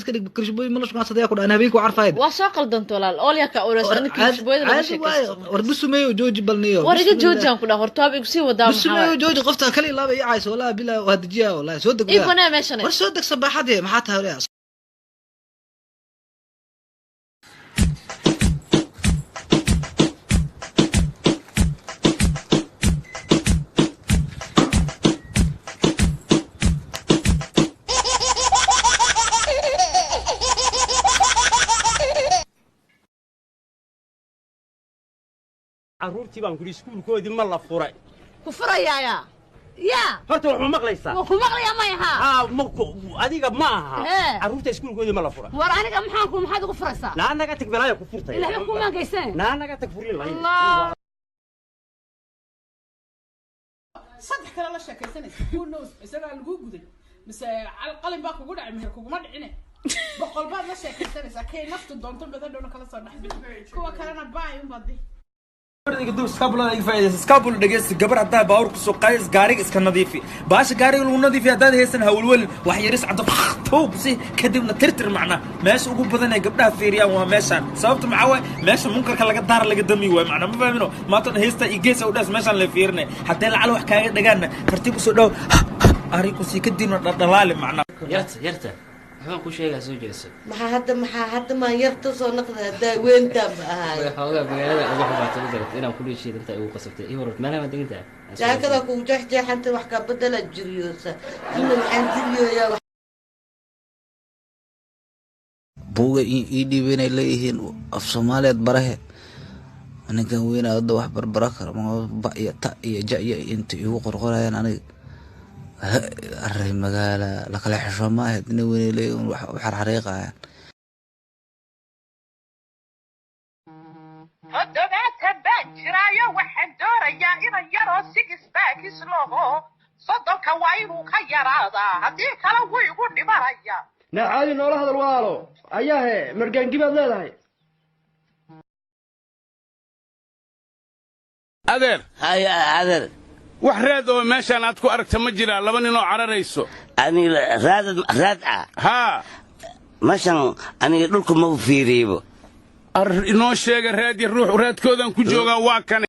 كده كرشبوي ملوش مع صديقك أنا هبيك وعارف هيدا وساقل دنتولال أولياء كأورس أنا كرشبوي ده مش كده وربسوا ميو جوج بالنيو ورجع جوجان كنا هرتاب يقصي ودام بس ميو جوج قفتها كلي لا بيعيس ولا بلا وهدجيها ولا سودك إيه بنا ماشنا ورسودك صباحات هي محاتها ولا عرورتي بان كل سكول كودي ما لا فوري كفريا يا horta wuxuu maqlaysaa wuxuu maqlayaa ma yaha adiga ma aha caruurta iskuulkoodii ma la furay war aniga maxaad ugu furaysaa la anaga tag balaya ku furtay ilaahay ku maagaysan la anaga tag furin lahayn صدق كلا لا شاكيسانيس who knows isaga lagu guday mise qalin baa kugu dhacay meher kuguma dhicine boqol baad la sheekaysanaysa kay naftu doonto badan dhoona kala soo dhaxbay kuwa kalena baay un baadi سكابول دغيس gabar hadaa baawr ku soo qays gaariga iska nadiifi baasha gaariga lagu nadiifi hadaa heesan hawlwal wax yaris cad toobsi kadibna tirtir macna meesha ugu badan ee gabdhaha fiiriyaan waa meeshan sababta maxaa way meesha munkarka laga daar laga dami way macna ma fahamino maanta heesta igeesa u dhaas meeshan la fiirnay haddii lacal wax kaaga dhagaan fartigu soo dhaw ariku si kadibna dhalaali macna yarta waxaan ku sheegaa soo jeeso maxaa hadda ma yarta soo naqda daaweynta baahay xoogaa magaalada ugu xubaato garat inaan ku leeshiid inta ugu qasabtay iyo warad meelaha deegaanka jaakada ku jeexjeexanta wax ka bedela jiriyoosa inuu waxaan jiriyoyaa buuga ii dhiibinay leeyihiin af Soomaaliyeed barahe aniga weyn aad wax barbara karo ma ba iyo ta iyo ja iyo inta igu qorqorayaan aniga array magaala la kala xishoomaa hadna weyn leeyihiin wax xariiqayaan toddobaadka baan jiraayo waxaan doorayaa inan yaroo six packis logo soddonka waa inuu ka yaraadaa haddii kale wuu igu dhimanaya nacaadi noola hadal walaalo ayaahe margaangi baad leedahay adeer wax raad oo meeshaan aad ku aragta ma jiraa laba nin oo cararayso aniga raad haa meeshan aniga dhulku ma u fiiriibo inoo sheega raad iyo ruux raadkoodan ku joogaa waa kan